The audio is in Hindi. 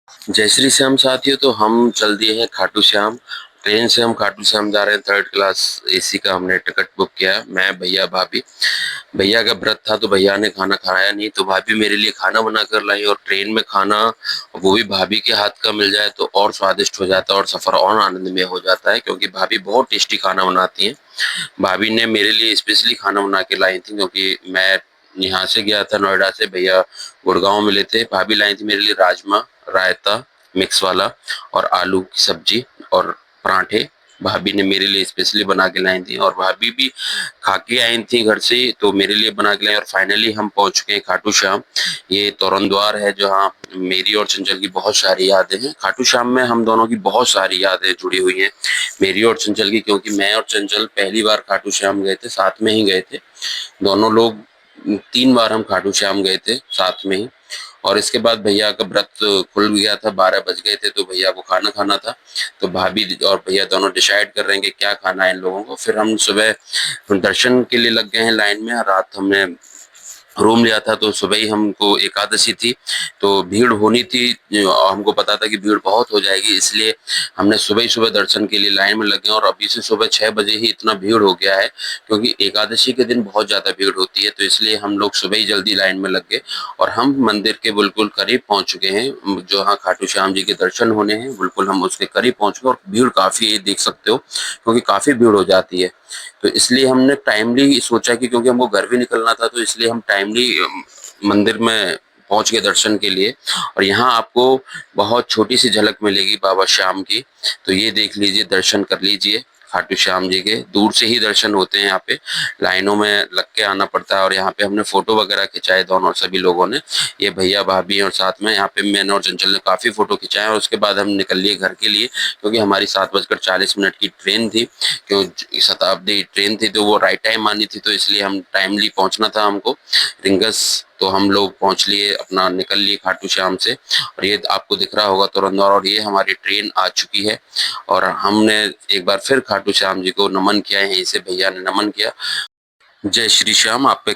जय श्री श्याम साथियों। तो हम चल दिए हैं खाटू श्याम। ट्रेन से हम खाटू श्याम जा रहे हैं। 3rd क्लास एसी का हमने टिकट बुक किया है। मैं, भैया, भाभी। भैया का व्रत था तो भैया ने खाना खाया नहीं, तो भाभी मेरे लिए खाना बना कर लाई। और ट्रेन में खाना, वो भी भाभी के हाथ का मिल जाए तो और स्वादिष्ट हो जाता है और सफर और आनंदमय हो जाता है, क्योंकि भाभी बहुत टेस्टी खाना बनाती हैं। भाभी ने मेरे लिए स्पेशली खाना बना के लाई थी, क्योंकि मैं यहाँ से गया था नोएडा से, भैया गुड़गांव मिले थे। भाभी लाई थी मेरे लिए राजमा, रायता मिक्स वाला, और आलू की सब्जी और पराठे भाभी ने मेरे लिए स्पेशली बना के लाई थी। और भाभी भी खा के आई थी घर से, तो मेरे लिए बना के लाई। और फाइनली हम पहुंच चुके हैं खाटू श्याम। ये तोरण द्वार है जहाँ मेरी और चंचल की बहुत सारी यादें हैं। खाटू श्याम में हम दोनों की बहुत सारी यादें जुड़ी हुई हैं, मेरी और चंचल की, क्योंकि मैं और चंचल पहली बार खाटू श्याम गए थे, साथ में ही गए थे दोनों लोग। 3 बार हम खाटू श्याम गए थे साथ में ही। और इसके बाद भैया का व्रत खुल गया था, 12 बज गए थे, तो भैया को खाना खाना था। तो भाभी और भैया दोनों डिसाइड कर रहे हैं कि क्या खाना है इन लोगों को। फिर हम सुबह दर्शन के लिए लग गए हैं लाइन में। रात हमने रूम लिया था, तो सुबह ही हमको एकादशी थी, तो भीड़ होनी थी। हमको पता था कि भीड़ बहुत हो जाएगी, इसलिए हमने सुबह ही सुबह दर्शन के लिए लाइन में लगे। और अभी से सुबह 6 बजे ही इतना भीड़ हो गया है, क्योंकि एकादशी के दिन बहुत ज्यादा भीड़ होती है, तो इसलिए हम लोग सुबह ही जल्दी लाइन में लग गए। और हम मंदिर के बिल्कुल करीब पहुंच चुके हैं, जो हाँ खाटू श्याम जी के दर्शन होने हैं, बिल्कुल हम उसके करीब पहुंच गए। और भीड़ काफी है, देख सकते हो, क्योंकि काफी भीड़ हो जाती है। तो इसलिए हमने टाइमली सोचा कि, क्योंकि हमको घर भी निकलना था, तो इसलिए हम टाइमली मंदिर में पहुंच गए दर्शन के लिए। और यहाँ आपको बहुत छोटी सी झलक मिलेगी बाबा श्याम की, तो ये देख लीजिए, दर्शन कर लीजिए खाटू श्याम जी के। दूर से ही दर्शन होते हैं, यहाँ पे लाइनों में लग के आना पड़ता है। और यहाँ पे हमने फोटो वगैरह खिंचाए दोनों सभी लोगों ने, ये भैया भाभी और साथ में यहाँ पे मैंने और चंचल ने काफी फोटो खिंचाए। और उसके बाद हम निकल लिए घर के लिए, क्योंकि हमारी 7:40 की ट्रेन थी, क्यों शताब्दी ट्रेन थी, तो वो राइट टाइम आनी थी, तो इसलिए हम टाइमली पहुंचना था हमको रिंगस। तो हम लोग पहुंच लिए, अपना निकल लिए खाटू श्याम से। और ये आपको दिख रहा होगा तुरंदौर, और ये हमारी ट्रेन आ चुकी है। और हमने एक बार फिर खाटू श्याम जी को नमन किया है, यहीं से भैया ने नमन किया। जय श्री श्याम। आप पे